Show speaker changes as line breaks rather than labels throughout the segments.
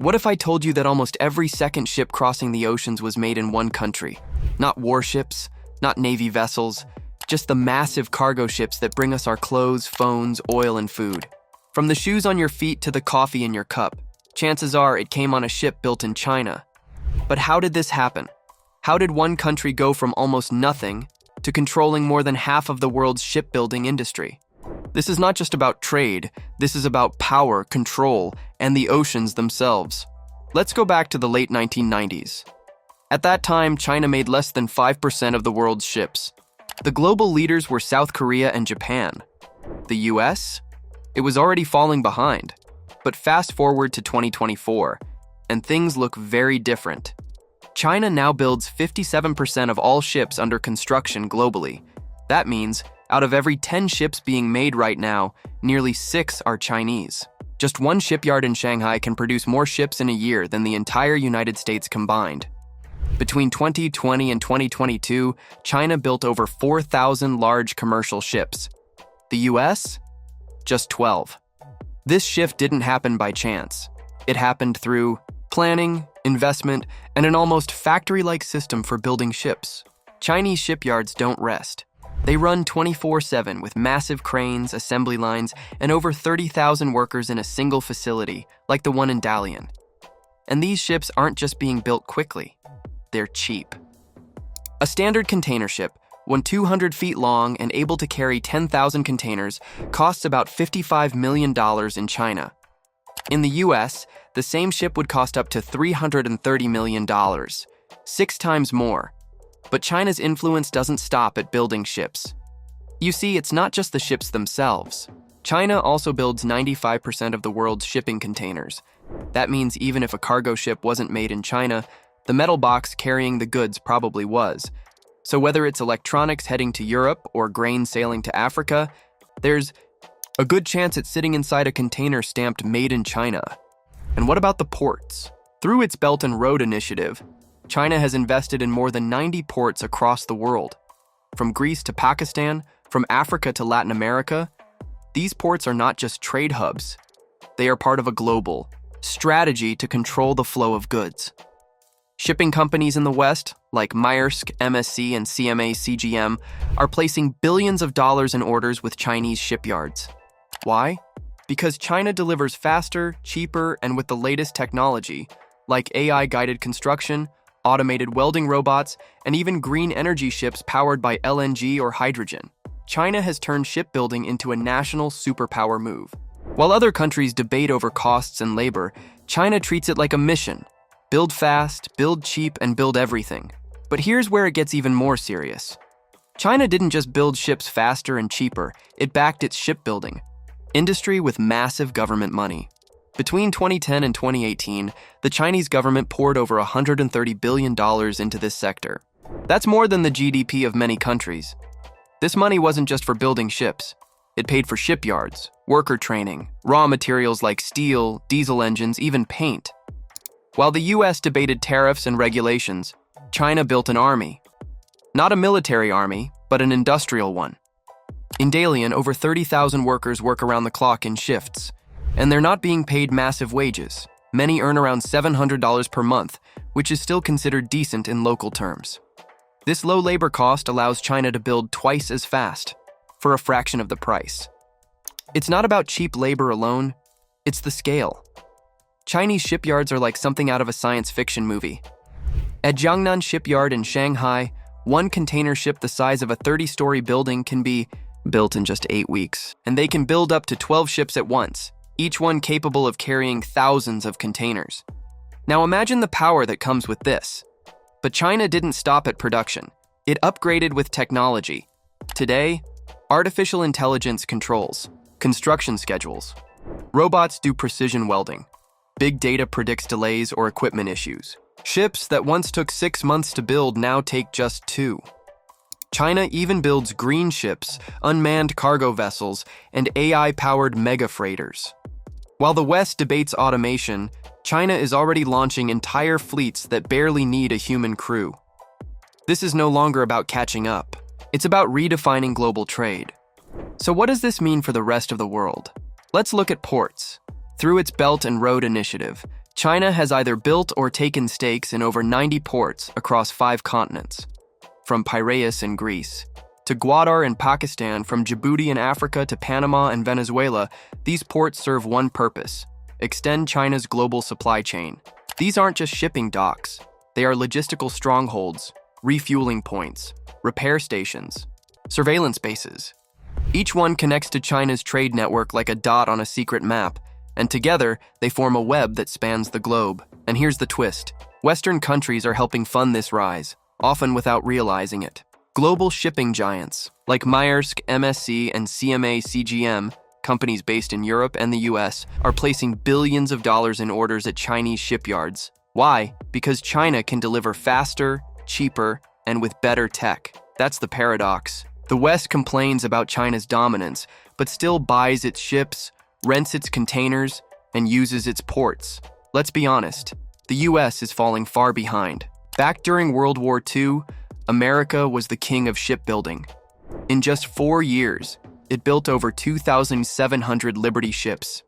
What if I told you that almost every second ship crossing the oceans was made in one country? Not warships, not Navy vessels, just the massive cargo ships that bring us our clothes, phones, oil, and food. From the shoes on your feet to the coffee in your cup, chances are it came on a ship built in China. But how did this happen? How did one country go from almost nothing to controlling more than half of the world's shipbuilding industry? This is not just about trade, this is about power, control, and the oceans themselves. Let's go back to the late 1990s. At that time, China made less than 5% of the world's ships. The global leaders were South Korea and Japan. The US? It was already falling behind. But fast forward to 2024, and things look very different. China now builds 57% of all ships under construction globally. That means, out of every 10 ships being made right now, nearly 6 are Chinese. Just one shipyard in Shanghai can produce more ships in a year than the entire United States combined. Between 2020 and 2022, China built over 4,000 large commercial ships. The US? Just 12. This shift didn't happen by chance. It happened through planning, investment, and an almost factory-like system for building ships. Chinese shipyards don't rest. They run 24/7 with massive cranes, assembly lines, and over 30,000 workers in a single facility, like the one in Dalian. And these ships aren't just being built quickly. They're cheap. A standard container ship, when 200 feet long and able to carry 10,000 containers, costs about $55 million in China. In the US, the same ship would cost up to $330 million, 6 times more. But China's influence doesn't stop at building ships. You see, it's not just the ships themselves. China also builds 95% of the world's shipping containers. That means even if a cargo ship wasn't made in China, the metal box carrying the goods probably was. So whether it's electronics heading to Europe or grain sailing to Africa, there's a good chance it's sitting inside a container stamped Made in China. And what about the ports? Through its Belt and Road Initiative, China has invested in more than 90 ports across the world. From Greece to Pakistan, from Africa to Latin America, these ports are not just trade hubs. They are part of a global strategy to control the flow of goods. Shipping companies in the West, like Maersk, MSC, and CMA CGM, are placing billions of dollars in orders with Chinese shipyards. Why? Because China delivers faster, cheaper, and with the latest technology, like AI-guided construction, automated welding robots, and even green energy ships powered by LNG or hydrogen. China has turned shipbuilding into a national superpower move. While other countries debate over costs and labor, China treats it like a mission. Build fast, build cheap, and build everything. But here's where it gets even more serious. China didn't just build ships faster and cheaper, it backed its shipbuilding industry with massive government money. Between 2010 and 2018, the Chinese government poured over $130 billion into this sector. That's more than the GDP of many countries. This money wasn't just for building ships. It paid for shipyards, worker training, raw materials like steel, diesel engines, even paint. While the US debated tariffs and regulations, China built an army. Not a military army, but an industrial one. In Dalian, over 30,000 workers work around the clock in shifts. And they're not being paid massive wages. Many earn around $700 per month, which is still considered decent in local terms. This low labor cost allows China to build twice as fast, for a fraction of the price. It's not about cheap labor alone, it's the scale. Chinese shipyards are like something out of a science fiction movie. At Jiangnan Shipyard in Shanghai, one container ship the size of a 30-story building can be built in just 8 weeks, and they can build up to 12 ships at once, each one capable of carrying thousands of containers. Now imagine the power that comes with this. But China didn't stop at production. It upgraded with technology. Today, artificial intelligence controls construction schedules. Robots do precision welding. Big data predicts delays or equipment issues. Ships that once took 6 months to build now take just 2. China even builds green ships, unmanned cargo vessels, and AI-powered mega freighters. While the West debates automation, China is already launching entire fleets that barely need a human crew. This is no longer about catching up. It's about redefining global trade. So what does this mean for the rest of the world? Let's look at ports. Through its Belt and Road Initiative, China has either built or taken stakes in over 90 ports across 5 continents, from Piraeus in Greece to Gwadar in Pakistan, from Djibouti in Africa to Panama and Venezuela. These ports serve one purpose: extend China's global supply chain. These aren't just shipping docks. They are logistical strongholds, refueling points, repair stations, surveillance bases. Each one connects to China's trade network like a dot on a secret map, and together they form a web that spans the globe. And here's the twist: Western countries are helping fund this rise, often without realizing it. Global shipping giants like Maersk, MSC, and CMA CGM, companies based in Europe and the US, are placing billions of dollars in orders at Chinese shipyards. Why? Because China can deliver faster, cheaper, and with better tech. That's the paradox. The West complains about China's dominance, but still buys its ships, rents its containers, and uses its ports. Let's be honest, the US is falling far behind. Back during World War II, America was the king of shipbuilding. In just 4 years, it built over 2,700 Liberty ships.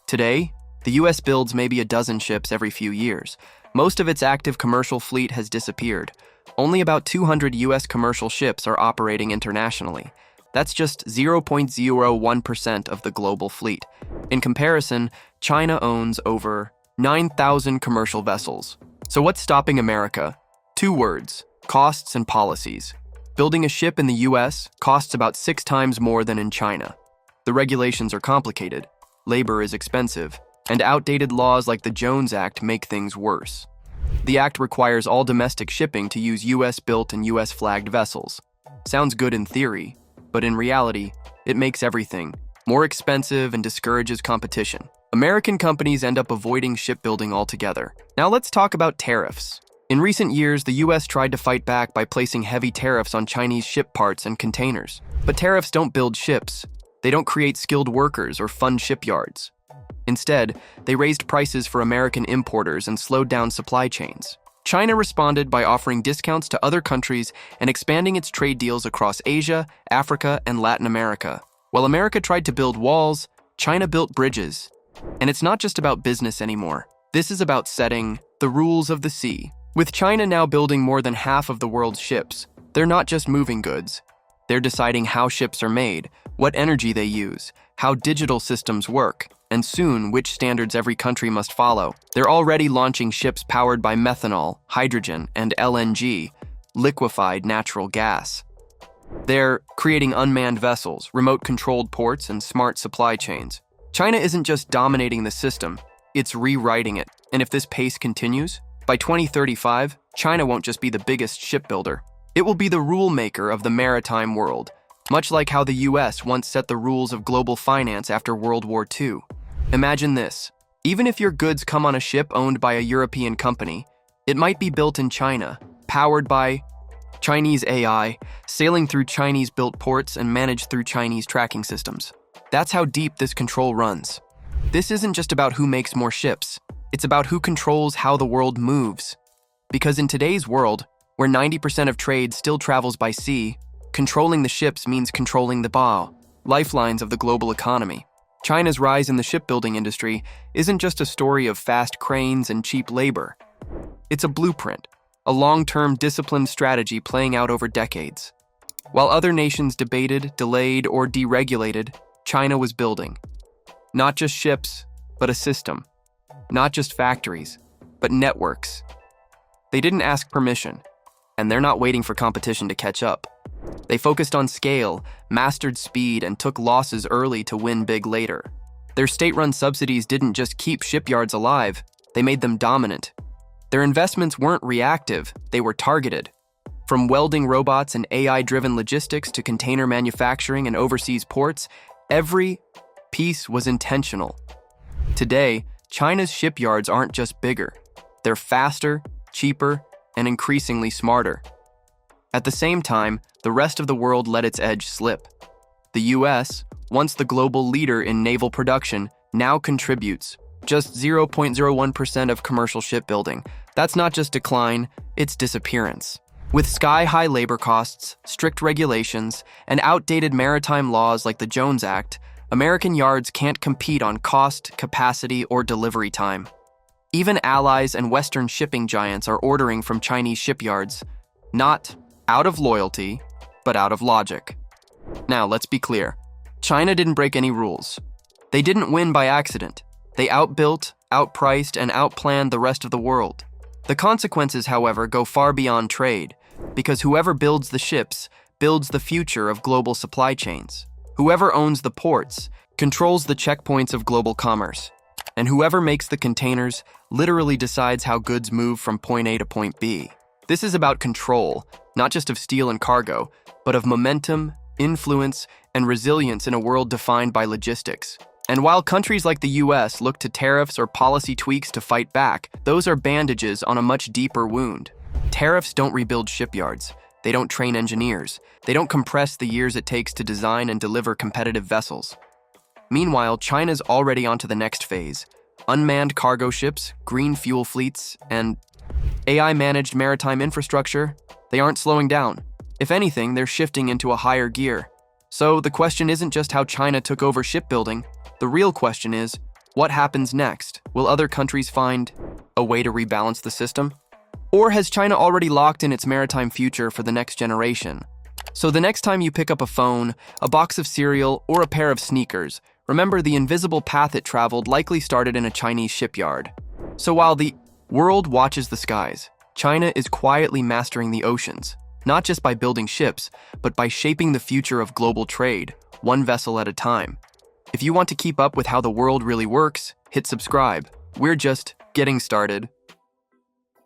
Today, the US builds maybe a dozen ships every few years. Most of its active commercial fleet has disappeared. Only about 200 US commercial ships are operating internationally. That's just 0.01% of the global fleet. In comparison, China owns over 9,000 commercial vessels. So what's stopping America? 2 words: costs and policies. Building a ship in the US costs about 6 times more than in China. The regulations are complicated, labor is expensive, and outdated laws like the Jones Act make things worse. The act requires all domestic shipping to use US-built and US-flagged vessels. Sounds good in theory, but in reality, it makes everything more expensive and discourages competition. American companies end up avoiding shipbuilding altogether. Now let's talk about tariffs. In recent years, the US tried to fight back by placing heavy tariffs on Chinese ship parts and containers. But tariffs don't build ships. They don't create skilled workers or fund shipyards. Instead, they raised prices for American importers and slowed down supply chains. China responded by offering discounts to other countries and expanding its trade deals across Asia, Africa, and Latin America. While America tried to build walls, China built bridges. And it's not just about business anymore. This is about setting the rules of the sea. With China now building more than half of the world's ships, they're not just moving goods. They're deciding how ships are made, what energy they use, how digital systems work, and soon which standards every country must follow. They're already launching ships powered by methanol, hydrogen, and LNG, liquefied natural gas. They're creating unmanned vessels, remote-controlled ports, and smart supply chains. China isn't just dominating the system, it's rewriting it. And if this pace continues, by 2035, China won't just be the biggest shipbuilder. It will be the rule maker of the maritime world, much like how the US once set the rules of global finance after World War II. Imagine this: even if your goods come on a ship owned by a European company, it might be built in China, powered by Chinese AI, sailing through Chinese-built ports and managed through Chinese tracking systems. That's how deep this control runs. This isn't just about who makes more ships. It's about who controls how the world moves. Because in today's world, where 90% of trade still travels by sea, controlling the ships means controlling the bow, lifelines of the global economy. China's rise in the shipbuilding industry isn't just a story of fast cranes and cheap labor. It's a blueprint, a long-term disciplined strategy playing out over decades. While other nations debated, delayed, or deregulated, China was building. Not just ships, but a system. Not just factories, but networks. They didn't ask permission, and they're not waiting for competition to catch up. They focused on scale, mastered speed, and took losses early to win big later. Their state-run subsidies didn't just keep shipyards alive, they made them dominant. Their investments weren't reactive, they were targeted. From welding robots and AI-driven logistics to container manufacturing and overseas ports, every piece was intentional. Today, China's shipyards aren't just bigger. They're faster, cheaper, and increasingly smarter. At the same time, the rest of the world let its edge slip. The US, once the global leader in naval production, now contributes just 0.01% of commercial shipbuilding. That's not just decline, it's disappearance. With sky-high labor costs, strict regulations, and outdated maritime laws like the Jones Act, American yards can't compete on cost, capacity, or delivery time. Even allies and Western shipping giants are ordering from Chinese shipyards, not out of loyalty, but out of logic. Now, let's be clear. China didn't break any rules. They didn't win by accident. They outbuilt, outpriced, and outplanned the rest of the world. The consequences, however, go far beyond trade, because whoever builds the ships builds the future of global supply chains. Whoever owns the ports controls the checkpoints of global commerce. And whoever makes the containers literally decides how goods move from point A to point B. This is about control, not just of steel and cargo, but of momentum, influence, and resilience in a world defined by logistics. And while countries like the US look to tariffs or policy tweaks to fight back, those are bandages on a much deeper wound. Tariffs don't rebuild shipyards. They don't train engineers. They don't compress the years it takes to design and deliver competitive vessels. Meanwhile, China's already onto the next phase. Unmanned cargo ships, green fuel fleets, and AI-managed maritime infrastructure, they aren't slowing down. If anything, they're shifting into a higher gear. So the question isn't just how China took over shipbuilding. The real question is, what happens next? Will other countries find a way to rebalance the system? Or has China already locked in its maritime future for the next generation? So the next time you pick up a phone, a box of cereal, or a pair of sneakers, remember the invisible path it traveled likely started in a Chinese shipyard. So while the world watches the skies, China is quietly mastering the oceans, not just by building ships, but by shaping the future of global trade, one vessel at a time. If you want to keep up with how the world really works, hit subscribe. We're just getting started.